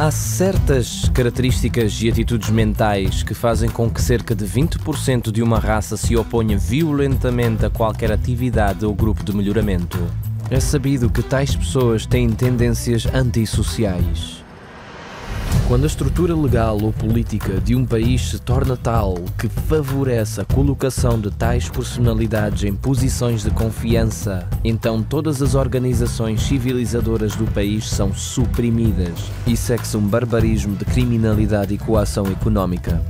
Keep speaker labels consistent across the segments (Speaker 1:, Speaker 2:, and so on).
Speaker 1: Há certas características e atitudes mentais que fazem com que cerca de 20% de uma raça se oponha violentamente a qualquer atividade ou grupo de melhoramento. É sabido que tais pessoas têm tendências antissociais. Quando a estrutura legal ou política de um país se torna tal que favorece a colocação de tais personalidades em posições de confiança, então todas as organizações civilizadoras do país são suprimidas e segue-se um barbarismo de criminalidade e coação económica.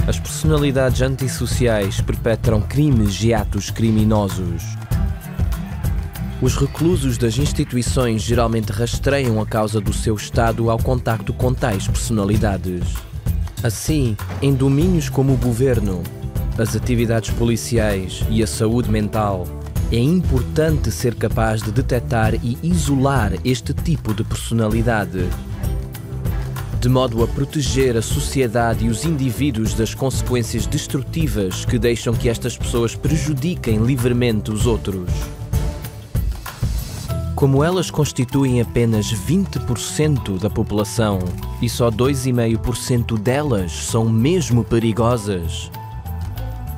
Speaker 1: As personalidades antissociais perpetram crimes e atos criminosos. Os reclusos das instituições geralmente rastreiam a causa do seu estado ao contacto com tais personalidades. Assim, em domínios como o governo, as atividades policiais e a saúde mental, é importante ser capaz de detectar e isolar este tipo de personalidade, de modo a proteger a sociedade e os indivíduos das consequências destrutivas que deixam que estas pessoas prejudiquem livremente os outros. Como elas constituem apenas 20% da população e só 2,5% delas são mesmo perigosas,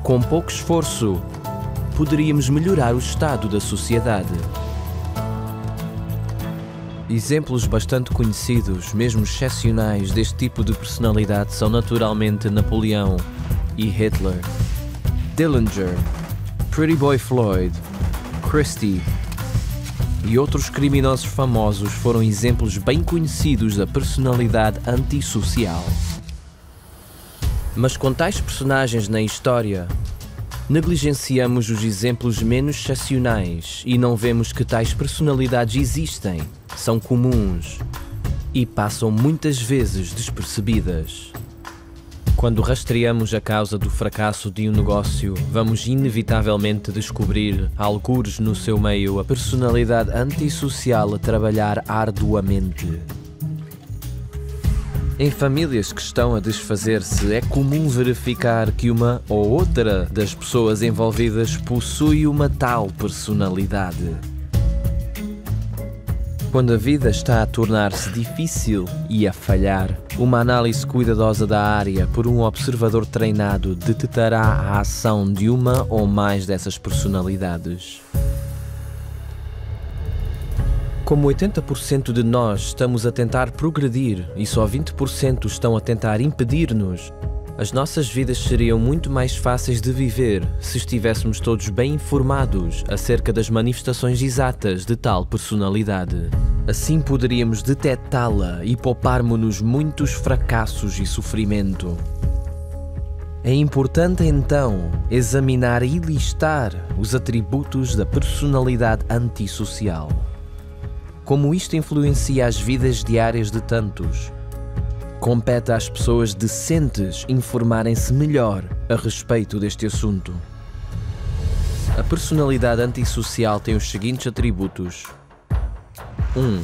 Speaker 1: com pouco esforço, poderíamos melhorar o estado da sociedade. Exemplos bastante conhecidos, mesmo excepcionais, deste tipo de personalidade são naturalmente Napoleão e Hitler, Dillinger, Pretty Boy Floyd, Christie e outros criminosos famosos foram exemplos bem conhecidos da personalidade antissocial. Mas com tais personagens na história, negligenciamos os exemplos menos excepcionais e não vemos que tais personalidades existem, são comuns e passam muitas vezes despercebidas. Quando rastreamos a causa do fracasso de um negócio, vamos inevitavelmente descobrir, algures no seu meio, a personalidade antissocial a trabalhar arduamente. Em famílias que estão a desfazer-se, é comum verificar que uma ou outra das pessoas envolvidas possui uma tal personalidade. Quando a vida está a tornar-se difícil e a falhar, uma análise cuidadosa da área por um observador treinado detectará a ação de uma ou mais dessas personalidades. Como 80% de nós estamos a tentar progredir e só 20% estão a tentar impedir-nos, as nossas vidas seriam muito mais fáceis de viver se estivéssemos todos bem informados acerca das manifestações exatas de tal personalidade. Assim poderíamos detectá-la e poupar-nos muitos fracassos e sofrimento. É importante então examinar e listar os atributos da personalidade antissocial. Como isto influencia as vidas diárias de tantos, compete às pessoas decentes informarem-se melhor a respeito deste assunto. A personalidade antissocial tem os seguintes atributos. 1.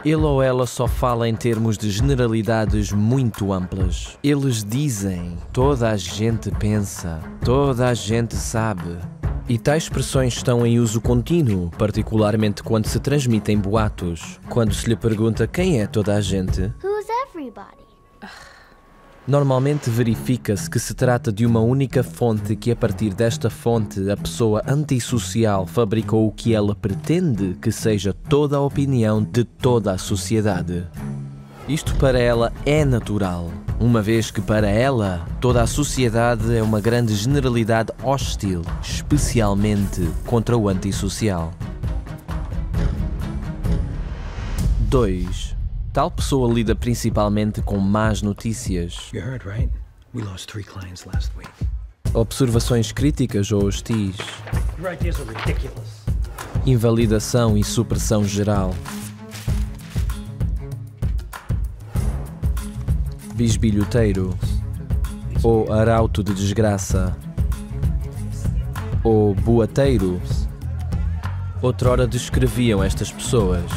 Speaker 1: Ele ou ela só fala em termos de generalidades muito amplas. Eles dizem, toda a gente pensa, toda a gente sabe. E tais expressões estão em uso contínuo, particularmente quando se transmitem boatos. Quando se lhe pergunta quem é toda a gente,
Speaker 2: Who's everybody?
Speaker 1: normalmente verifica-se que se trata de uma única fonte e que a partir desta fonte a pessoa antissocial fabricou o que ela pretende que seja toda a opinião de toda a sociedade. Isto para ela é natural, uma vez que para ela toda a sociedade é uma grande generalidade hostil, especialmente contra o antissocial. 2. Tal pessoa lida principalmente com más notícias,
Speaker 3: You heard, right? We lost 3 clients last week.
Speaker 1: observações críticas ou hostis,
Speaker 3: Your ideas are ridiculous.
Speaker 1: invalidação e supressão geral, bisbilhoteiro ou arauto de desgraça, ou boateiro. Outrora descreviam estas pessoas.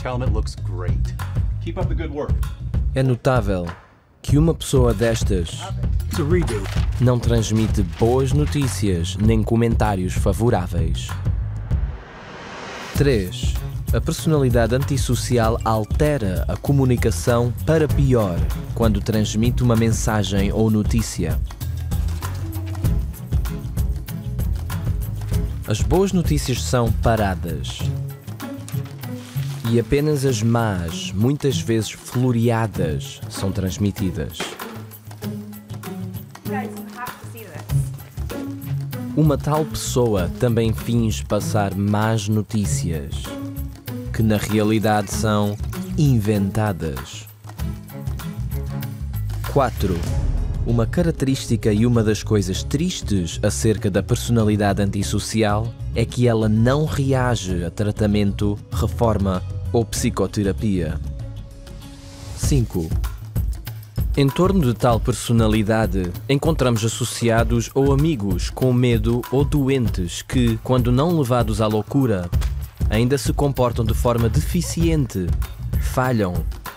Speaker 4: Tell him it looks great. Keep up the good work.
Speaker 1: É notável que uma pessoa destas
Speaker 3: It's a redo.
Speaker 1: não transmite boas notícias nem comentários favoráveis. 3. A personalidade antissocial altera a comunicação para pior quando transmite uma mensagem ou notícia. As boas notícias são paradas e apenas as más, muitas vezes floreadas, são transmitidas. Uma tal pessoa também finge passar más notícias, que na realidade são inventadas. 4. Uma característica e uma das coisas tristes acerca da personalidade antissocial é que ela não reage a tratamento, reforma ou psicoterapia. 5. Em torno de tal personalidade, encontramos associados ou amigos com medo ou doentes que, quando não levados à loucura, ainda se comportam de forma deficiente, falham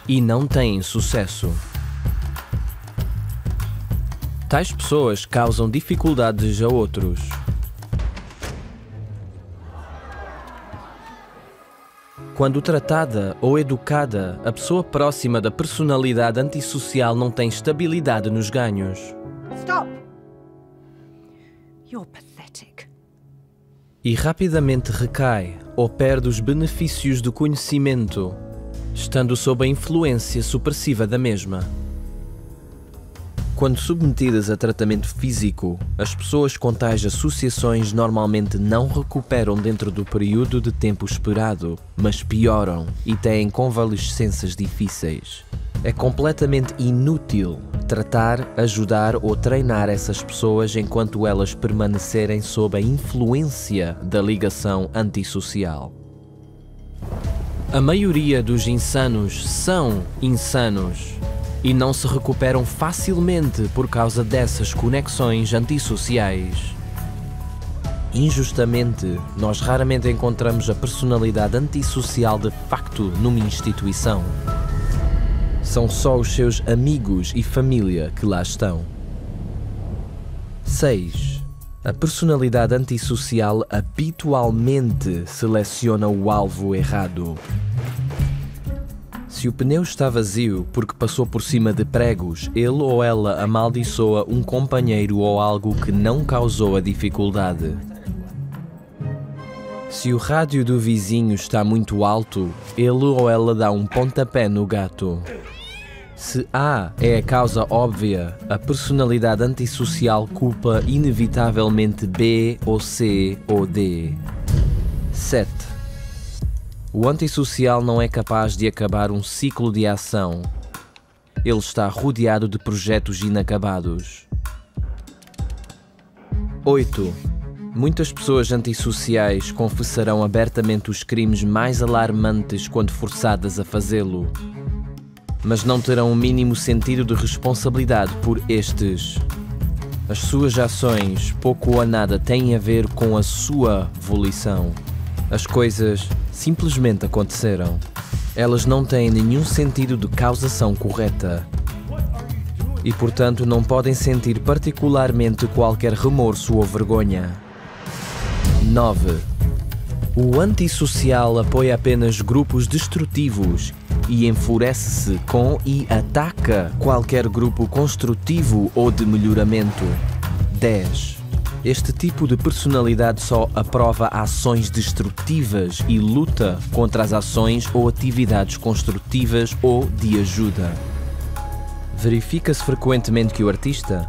Speaker 1: e não têm sucesso. Tais pessoas causam dificuldades a outros. Quando tratada ou educada, a pessoa próxima da personalidade antissocial não tem estabilidade nos ganhos.
Speaker 2: Stop! You're pathetic.
Speaker 1: E rapidamente recai ou perde os benefícios do conhecimento, estando sob a influência supressiva da mesma. Quando submetidas a tratamento físico, as pessoas com tais associações normalmente não recuperam dentro do período de tempo esperado, mas pioram e têm convalescenças difíceis. É completamente inútil tratar, ajudar ou treinar essas pessoas enquanto elas permanecerem sob a influência da ligação antissocial. A maioria dos insanos são insanos e não se recuperam facilmente por causa dessas conexões antissociais. Injustamente, nós raramente encontramos a personalidade antissocial de facto numa instituição. São só os seus amigos e família que lá estão. 6. A personalidade antissocial habitualmente seleciona o alvo errado. Se o pneu está vazio porque passou por cima de pregos, ele ou ela amaldiçoa um companheiro ou algo que não causou a dificuldade. Se o rádio do vizinho está muito alto, ele ou ela dá um pontapé no gato. Se A é a causa óbvia, a personalidade antissocial culpa inevitavelmente B ou C ou D. 7. O antissocial não é capaz de acabar um ciclo de ação. Ele está rodeado de projetos inacabados. 8. Muitas pessoas antissociais confessarão abertamente os crimes mais alarmantes quando forçadas a fazê-lo, mas não terão o mínimo sentido de responsabilidade por estes. As suas ações pouco ou nada têm a ver com a sua volição. As coisas simplesmente aconteceram. Elas não têm nenhum sentido de causação correta e, portanto, não podem sentir particularmente qualquer remorso ou vergonha. 9. O antissocial apoia apenas grupos destrutivos e enfurece-se com e ataca qualquer grupo construtivo ou de melhoramento. 10. Este tipo de personalidade só aprova ações destrutivas e luta contra as ações ou atividades construtivas ou de ajuda. Verifica-se frequentemente que o artista,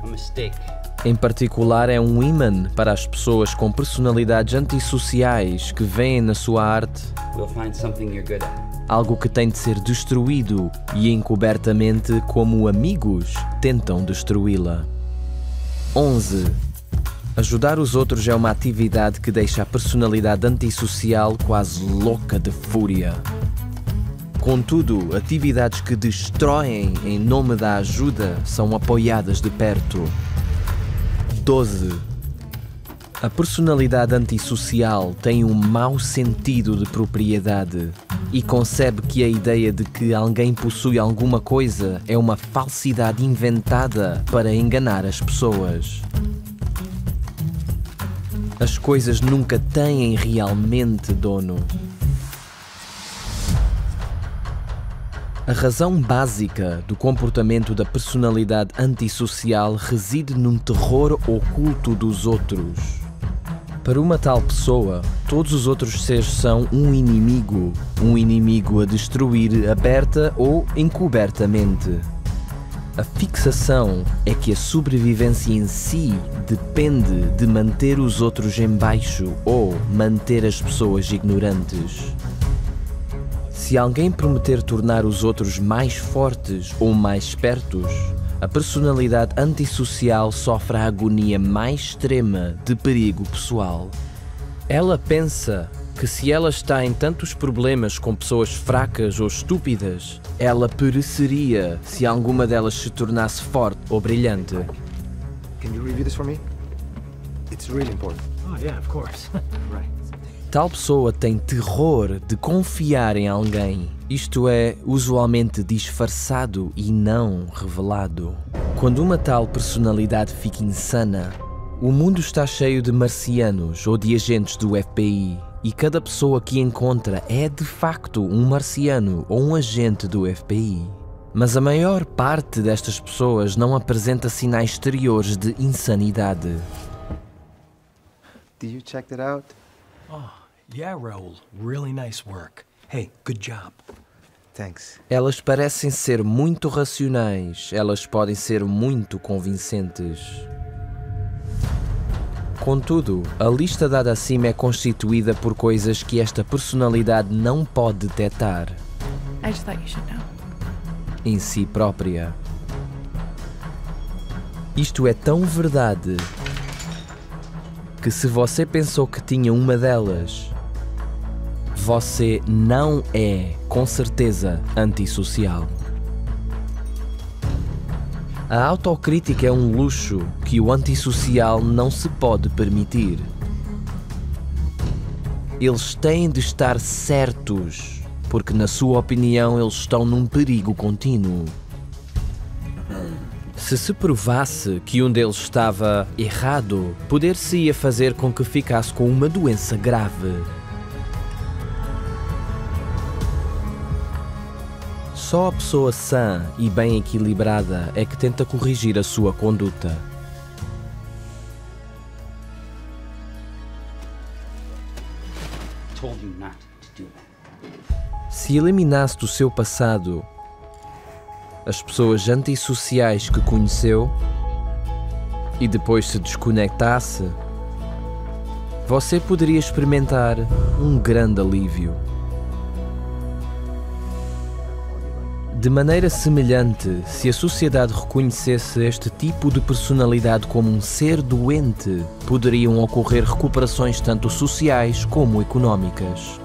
Speaker 1: em particular, é um imã para as pessoas com personalidades antissociais que veem na sua arte algo que tem de ser destruído e encobertamente como amigos tentam destruí-la. 11. Ajudar os outros é uma atividade que deixa a personalidade antissocial quase louca de fúria. Contudo, atividades que destroem em nome da ajuda são apoiadas de perto. 12. A personalidade antissocial tem um mau sentido de propriedade e concebe que a ideia de que alguém possui alguma coisa é uma falsidade inventada para enganar as pessoas. As coisas nunca têm realmente dono. A razão básica do comportamento da personalidade antissocial reside num terror oculto dos outros. Para uma tal pessoa, todos os outros seres são um inimigo a destruir aberta ou encobertamente. A fixação é que a sobrevivência em si depende de manter os outros em baixo ou manter as pessoas ignorantes. Se alguém prometer tornar os outros mais fortes ou mais espertos, a personalidade antissocial sofre a agonia mais extrema de perigo pessoal. Ela pensa que se ela está em tantos problemas com pessoas fracas ou estúpidas, ela pereceria se alguma delas se tornasse forte ou brilhante.
Speaker 2: Can you review this for me? It's really important.
Speaker 3: Oh, yeah, of course. Right.
Speaker 1: Tal pessoa tem terror de confiar em alguém, isto é, usualmente disfarçado e não revelado. Quando uma tal personalidade fica insana, o mundo está cheio de marcianos ou de agentes do FBI, e cada pessoa que encontra é de facto um marciano ou um agente do FBI. Mas a maior parte destas pessoas não apresenta sinais exteriores de insanidade.
Speaker 2: Do you check that out?
Speaker 3: Oh, yeah, Raoul. Really nice work. Hey, good job.
Speaker 2: Thanks.
Speaker 1: Elas parecem ser muito racionais, elas podem ser muito convincentes. Contudo, a lista dada acima é constituída por coisas que esta personalidade não pode detectar
Speaker 5: I just thought you should know.
Speaker 1: em si própria. Isto é tão verdade que se você pensou que tinha uma delas, você não é, com certeza, antissocial. A autocrítica é um luxo que o antissocial não se pode permitir. Eles têm de estar certos, porque na sua opinião eles estão num perigo contínuo. Se provasse que um deles estava errado, poder-se-ia fazer com que ficasse com uma doença grave. Só a pessoa sã e bem equilibrada é que tenta corrigir a sua conduta.
Speaker 6: Told you not to do that.
Speaker 1: Se eliminasse do seu passado as pessoas antissociais que conheceu e depois se desconectasse, você poderia experimentar um grande alívio. De maneira semelhante, se a sociedade reconhecesse este tipo de personalidade como um ser doente, poderiam ocorrer recuperações tanto sociais como económicas.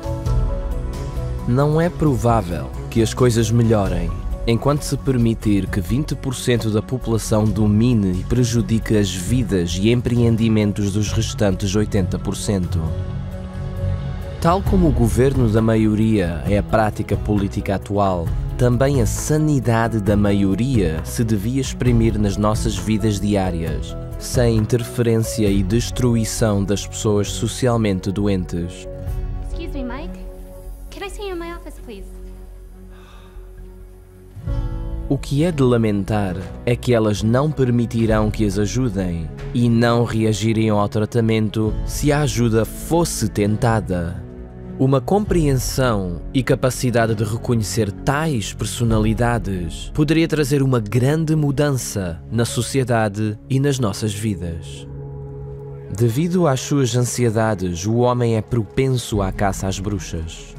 Speaker 1: Não é provável que as coisas melhorem enquanto se permitir que 20% da população domine e prejudique as vidas e empreendimentos dos restantes 80%. Tal como o governo da maioria é a prática política atual, também a sanidade da maioria se devia exprimir nas nossas vidas diárias, sem interferência e destruição das pessoas socialmente doentes.
Speaker 7: Excuse me, Mike. Can I see you in my office, please?
Speaker 1: O que é de lamentar é que elas não permitirão que as ajudem e não reagiriam ao tratamento se a ajuda fosse tentada. Uma compreensão e capacidade de reconhecer tais personalidades poderia trazer uma grande mudança na sociedade e nas nossas vidas. Devido às suas ansiedades, o homem é propenso à caça às bruxas.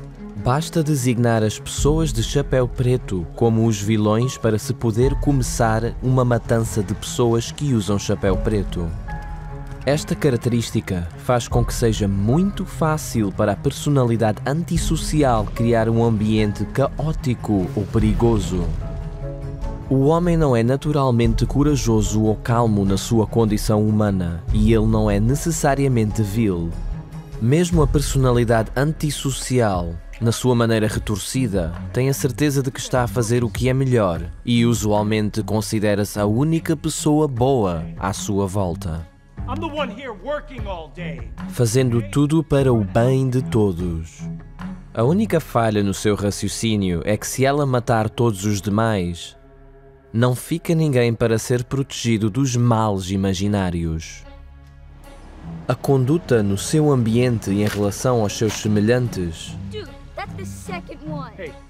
Speaker 1: Basta designar as pessoas de chapéu preto como os vilões para se poder começar uma matança de pessoas que usam chapéu preto. Esta característica faz com que seja muito fácil para a personalidade antissocial criar um ambiente caótico ou perigoso. O homem não é naturalmente corajoso ou calmo na sua condição humana e ele não é necessariamente vil. Mesmo a personalidade antissocial, na sua maneira retorcida, tem a certeza de que está a fazer o que é melhor e usualmente considera-se a única pessoa boa à sua volta.
Speaker 3: I'm the one here working all day.
Speaker 1: Fazendo tudo para o bem de todos. A única falha no seu raciocínio é que se ela matar todos os demais, não fica ninguém para ser protegido dos males imaginários. A conduta no seu ambiente em relação aos seus semelhantes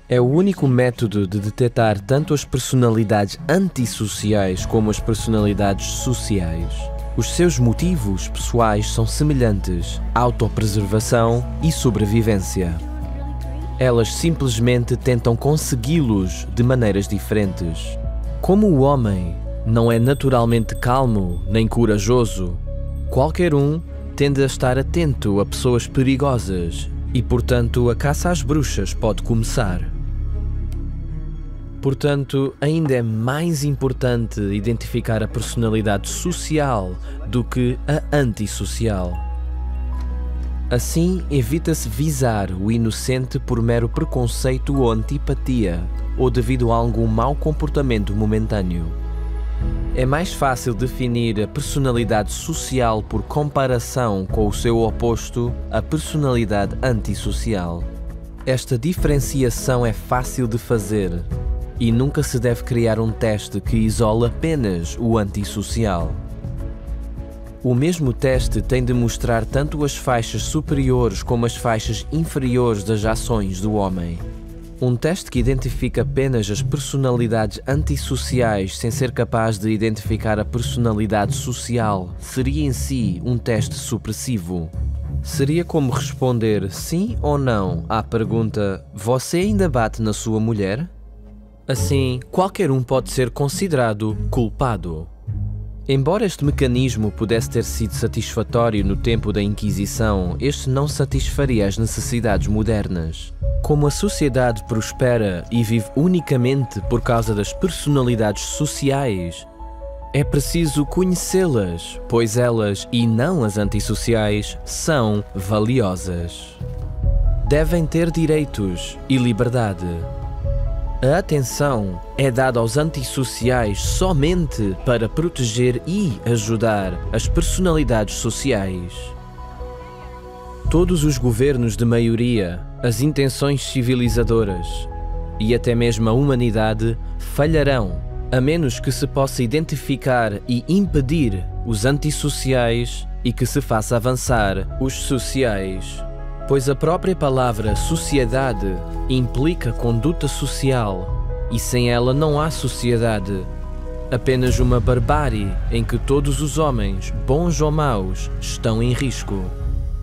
Speaker 1: é o único método de detectar tanto as personalidades antissociais como as personalidades sociais. Os seus motivos pessoais são semelhantes: autopreservação e sobrevivência. Elas simplesmente tentam consegui-los de maneiras diferentes. Como o homem não é naturalmente calmo nem corajoso, qualquer um tende a estar atento a pessoas perigosas e, portanto, a caça às bruxas pode começar. Portanto, ainda é mais importante identificar a personalidade social do que a antissocial. Assim, evita-se visar o inocente por mero preconceito ou antipatia, ou devido a algum mau comportamento momentâneo. É mais fácil definir a personalidade social por comparação com o seu oposto, a personalidade antissocial. Esta diferenciação é fácil de fazer, e nunca se deve criar um teste que isole apenas o antissocial. O mesmo teste tem de mostrar tanto as faixas superiores como as faixas inferiores das ações do homem. Um teste que identifica apenas as personalidades antissociais sem ser capaz de identificar a personalidade social seria em si um teste supressivo. Seria como responder sim ou não à pergunta: você ainda bate na sua mulher? Assim, qualquer um pode ser considerado culpado. Embora este mecanismo pudesse ter sido satisfatório no tempo da Inquisição, este não satisfaria as necessidades modernas. Como a sociedade prospera e vive unicamente por causa das personalidades sociais, é preciso conhecê-las, pois elas, e não as antissociais, são valiosas. Devem ter direitos e liberdade. A atenção é dada aos antissociais somente para proteger e ajudar as personalidades sociais. Todos os governos de maioria, as intenções civilizadoras e até mesmo a humanidade falharão, a menos que se possa identificar e impedir os antissociais e que se faça avançar os sociais. Pois a própria palavra sociedade implica conduta social, e sem ela não há sociedade, apenas uma barbárie em que todos os homens, bons ou maus, estão em risco.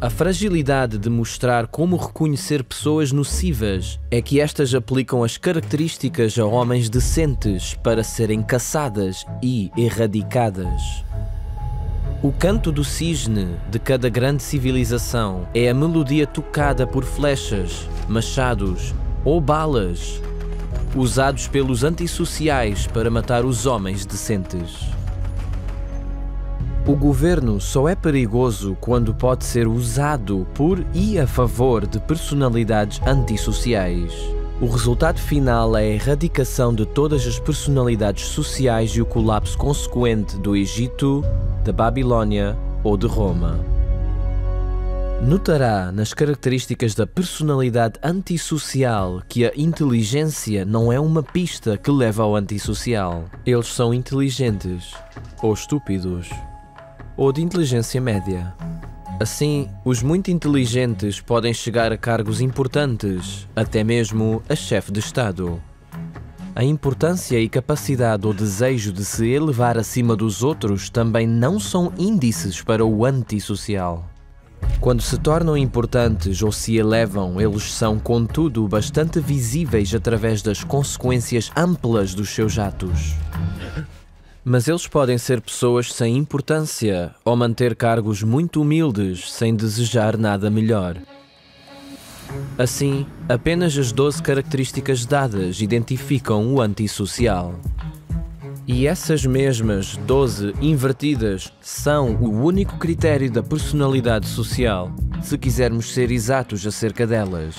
Speaker 1: A fragilidade de mostrar como reconhecer pessoas nocivas é que estas aplicam as características a homens decentes para serem caçadas e erradicadas. O canto do cisne de cada grande civilização é a melodia tocada por flechas, machados ou balas, usados pelos antissociais para matar os homens decentes. O governo só é perigoso quando pode ser usado por e a favor de personalidades antissociais. O resultado final é a erradicação de todas as personalidades sociais e o colapso consequente do Egito, da Babilónia ou de Roma. Notará nas características da personalidade antissocial que a inteligência não é uma pista que leva ao antissocial. Eles são inteligentes, ou estúpidos, ou de inteligência média. Assim, os muito inteligentes podem chegar a cargos importantes, até mesmo a chefe de Estado. A importância e capacidade ou desejo de se elevar acima dos outros também não são índices para o antissocial. Quando se tornam importantes ou se elevam, eles são, contudo, bastante visíveis através das consequências amplas dos seus atos. Mas eles podem ser pessoas sem importância ou manter cargos muito humildes sem desejar nada melhor. Assim, apenas as 12 características dadas identificam o antissocial. E essas mesmas 12 invertidas são o único critério da personalidade social, se quisermos ser exatos acerca delas.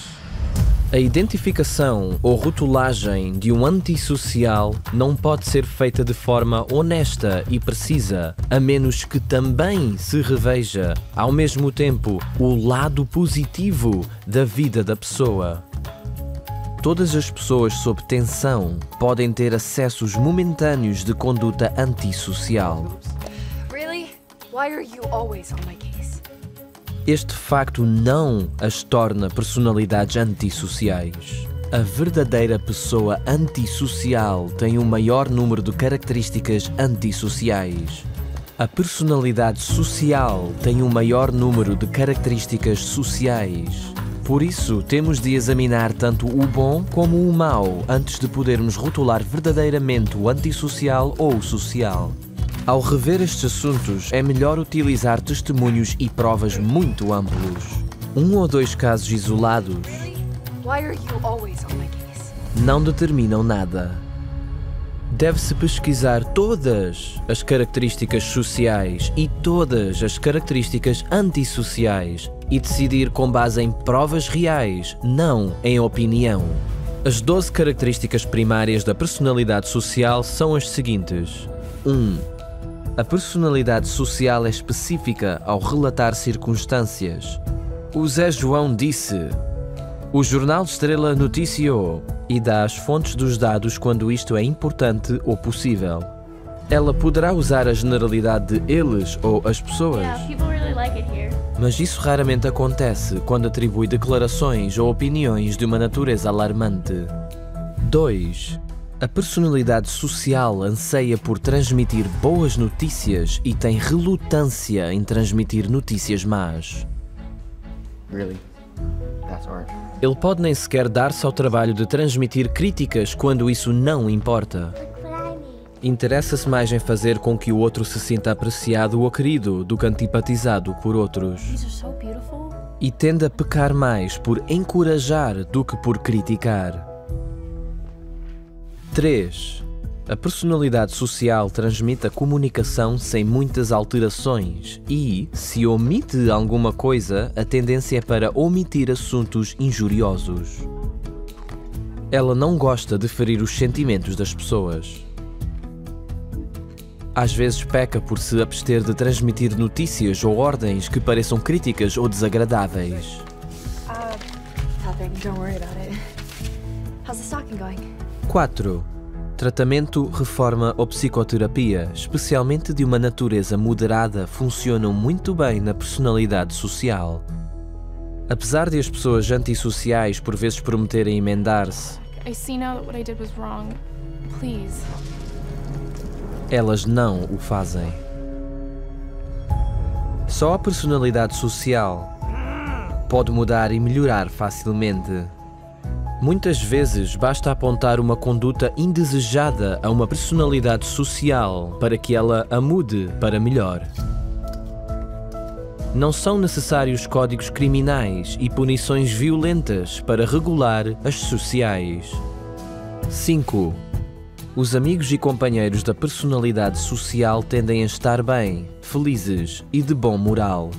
Speaker 1: A identificação ou rotulagem de um antissocial não pode ser feita de forma honesta e precisa, a menos que também se reveja, ao mesmo tempo, o lado positivo da vida da pessoa. Todas as pessoas sob tensão podem ter acessos momentâneos de conduta antissocial.
Speaker 5: Really? Why are you always on my case?
Speaker 1: Este facto não as torna personalidades antissociais. A verdadeira pessoa antissocial tem um maior número de características antissociais. A personalidade social tem um maior número de características sociais. Por isso, temos de examinar tanto o bom como o mau antes de podermos rotular verdadeiramente o antissocial ou o social. Ao rever estes assuntos, é melhor utilizar testemunhos e provas muito amplos. 1 ou 2 casos isolados
Speaker 5: Why are you always on my case?
Speaker 1: não determinam nada. Deve-se pesquisar todas as características sociais e todas as características antissociais e decidir com base em provas reais, não em opinião. As 12 características primárias da personalidade social são as seguintes. 1. A personalidade social é específica ao relatar circunstâncias. O Zé João disse: o Jornal Estrela noticiou e dá as fontes dos dados quando isto é importante ou possível. Ela poderá usar a generalidade de eles ou as pessoas,
Speaker 7: people really like it here.
Speaker 1: mas isso raramente acontece quando atribui declarações ou opiniões de uma natureza alarmante. 2. A personalidade social anseia por transmitir boas notícias e tem relutância em transmitir notícias más.
Speaker 2: Really? That's hard.
Speaker 1: Ele pode nem sequer dar-se ao trabalho de transmitir críticas quando isso não importa. Interessa-se mais em fazer com que o outro se sinta apreciado ou querido do que antipatizado por outros.
Speaker 5: These are so beautiful.
Speaker 1: E tende a pecar mais por encorajar do que por criticar. 3. A personalidade social transmite a comunicação sem muitas alterações e, se omite alguma coisa, a tendência é para omitir assuntos injuriosos. Ela não gosta de ferir os sentimentos das pessoas. Às vezes peca por se abster de transmitir notícias ou ordens que pareçam críticas ou desagradáveis.
Speaker 5: Nothing. Don't worry about it. How's the stocking going?
Speaker 1: 4. Tratamento, reforma ou psicoterapia, especialmente de uma natureza moderada, funcionam muito bem na personalidade social. Apesar de as pessoas antissociais por vezes prometerem emendar-se,
Speaker 5: I see now that what I did was wrong. Please.
Speaker 1: elas não o fazem. Só a personalidade social pode mudar e melhorar facilmente. Muitas vezes basta apontar uma conduta indesejada a uma personalidade social para que ela a mude para melhor. Não são necessários códigos criminais e punições violentas para regular as sociais. 5. Os amigos e companheiros da personalidade social tendem a estar bem, felizes e de bom moral.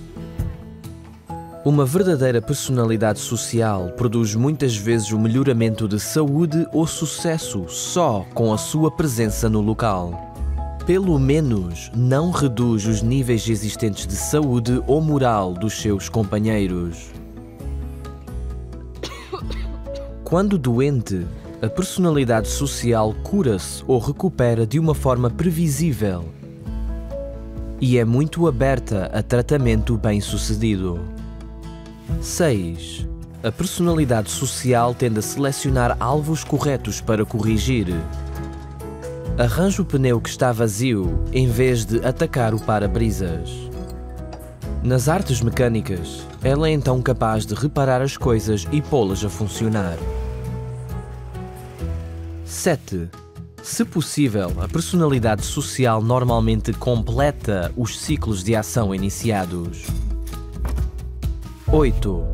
Speaker 1: Uma verdadeira personalidade social produz muitas vezes o melhoramento de saúde ou sucesso só com a sua presença no local. Pelo menos não reduz os níveis existentes de saúde ou moral dos seus companheiros. Quando doente, a personalidade social cura-se ou recupera de uma forma previsível e é muito aberta a tratamento bem-sucedido. 6. A personalidade social tende a selecionar alvos corretos para corrigir. Arranja o pneu que está vazio em vez de atacar o para-brisas. Nas artes mecânicas, ela é então capaz de reparar as coisas e pô-las a funcionar. 7. Se possível, a personalidade social normalmente completa os ciclos de ação iniciados. 8.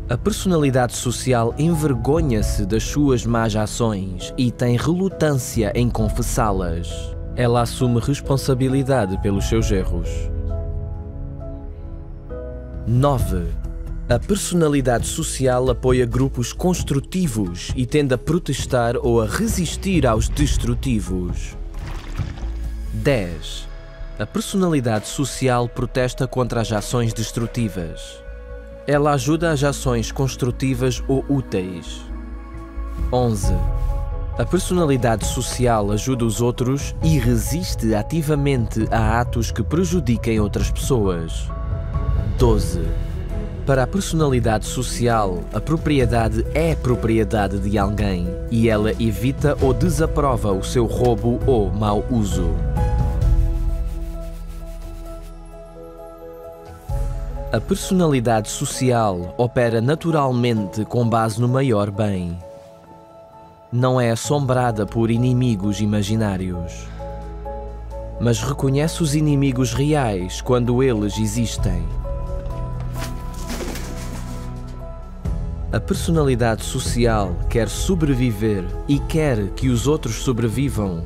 Speaker 1: A personalidade social envergonha-se das suas más ações e tem relutância em confessá-las. Ela assume responsabilidade pelos seus erros. 9. A personalidade social apoia grupos construtivos e tende a protestar ou a resistir aos destrutivos. 10. A personalidade social protesta contra as ações destrutivas. Ela ajuda as ações construtivas ou úteis. 11. A personalidade social ajuda os outros e resiste ativamente a atos que prejudiquem outras pessoas. 12. Para a personalidade social, a propriedade é propriedade de alguém e ela evita ou desaprova o seu roubo ou mau uso. A personalidade social opera naturalmente com base no maior bem. Não é assombrada por inimigos imaginários, mas reconhece os inimigos reais quando eles existem. A personalidade social quer sobreviver e quer que os outros sobrevivam,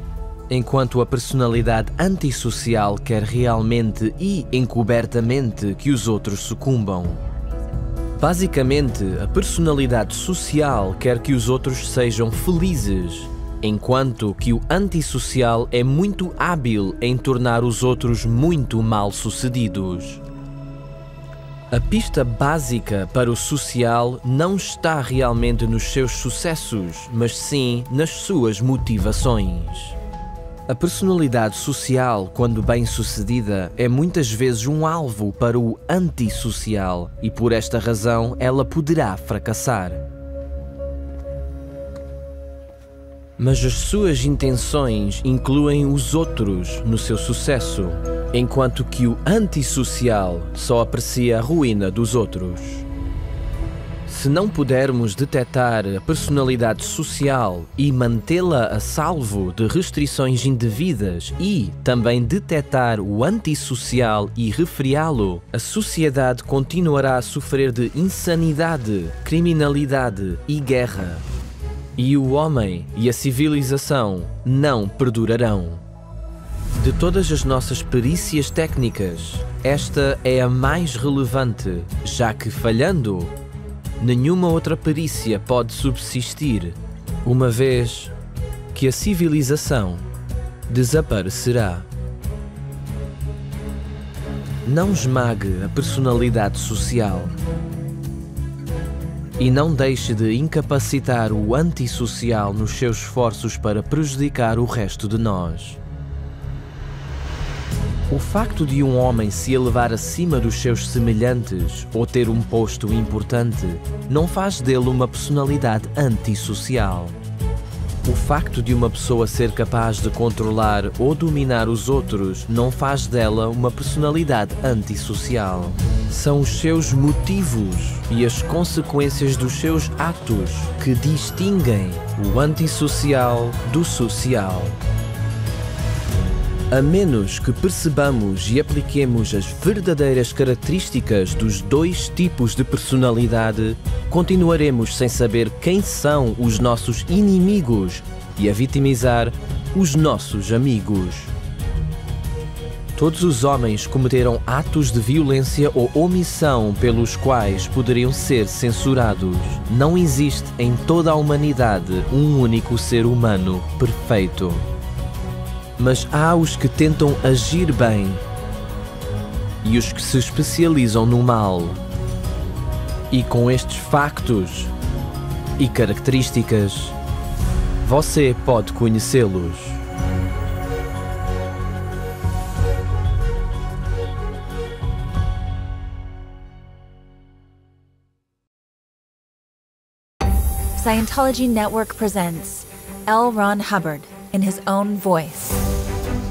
Speaker 1: enquanto a personalidade antissocial quer realmente e encobertamente que os outros sucumbam. Basicamente, a personalidade social quer que os outros sejam felizes, enquanto que o antissocial é muito hábil em tornar os outros muito mal-sucedidos. A pista básica para o social não está realmente nos seus sucessos, mas sim nas suas motivações. A personalidade social, quando bem-sucedida, é muitas vezes um alvo para o antissocial e por esta razão ela poderá fracassar. Mas as suas intenções incluem os outros no seu sucesso, enquanto que o antissocial só aprecia a ruína dos outros. Se não pudermos detectar a personalidade social e mantê-la a salvo de restrições indevidas e também detectar o antissocial e refriá-lo, a sociedade continuará a sofrer de insanidade, criminalidade e guerra. E o homem e a civilização não perdurarão. De todas as nossas perícias técnicas, esta é a mais relevante, já que falhando, nenhuma outra perícia pode subsistir, uma vez que a civilização desaparecerá. Não esmague a personalidade social e não deixe de incapacitar o antissocial nos seus esforços para prejudicar o resto de nós. O facto de um homem se elevar acima dos seus semelhantes ou ter um posto importante não faz dele uma personalidade antissocial. O facto de uma pessoa ser capaz de controlar ou dominar os outros não faz dela uma personalidade antissocial. São os seus motivos e as consequências dos seus atos que distinguem o antissocial do social. A menos que percebamos e apliquemos as verdadeiras características dos dois tipos de personalidade, continuaremos sem saber quem são os nossos inimigos e a vitimizar os nossos amigos. Todos os homens cometeram atos de violência ou omissão pelos quais poderiam ser censurados. Não existe em toda a humanidade um único ser humano perfeito. Mas há os que tentam agir bem e os que se especializam no mal. E com estes factos e características, você pode conhecê-los.
Speaker 8: Scientology Network presents L. Ron Hubbard in his own voice,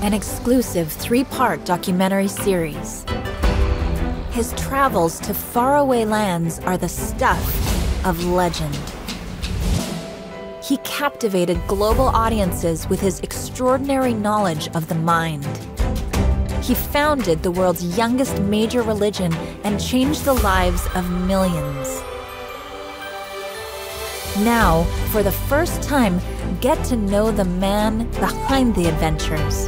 Speaker 8: an exclusive 3-part documentary series. His travels to faraway lands are the stuff of legend. He captivated global audiences with his extraordinary knowledge of the mind. He founded the world's youngest major religion and changed the lives of millions. Now, for the first time, get to know the man behind the adventures,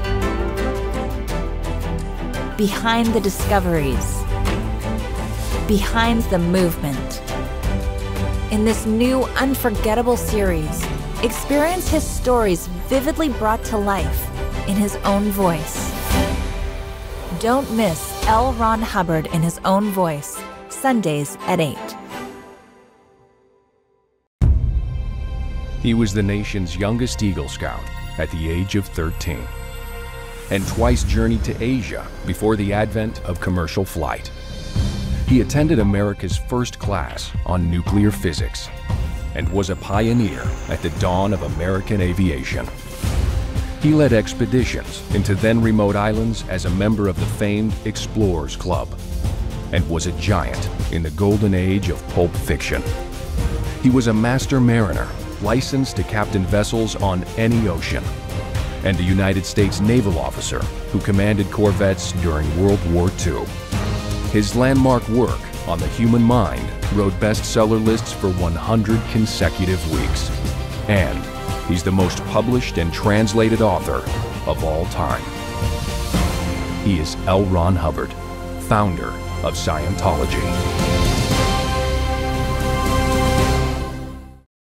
Speaker 8: behind the discoveries, behind the movement. In this new, unforgettable series, experience his stories vividly brought to life in his own voice. Don't miss L. Ron Hubbard in his own voice, Sundays at 8.
Speaker 9: He was the nation's youngest Eagle Scout at the age of 13, and twice journeyed to Asia before the advent of commercial flight. He attended America's first class on nuclear physics and was a pioneer at the dawn of American aviation. He led expeditions into then-remote islands as a member of the famed Explorers Club and was a giant in the golden age of pulp fiction. He was a master mariner, licensed to captain vessels on any ocean, and a United States naval officer who commanded corvettes during World War II. His landmark work on the human mind rode bestseller lists for 100 consecutive weeks, and he's the most published and translated author of all time. He is L. Ron Hubbard, founder of Scientology.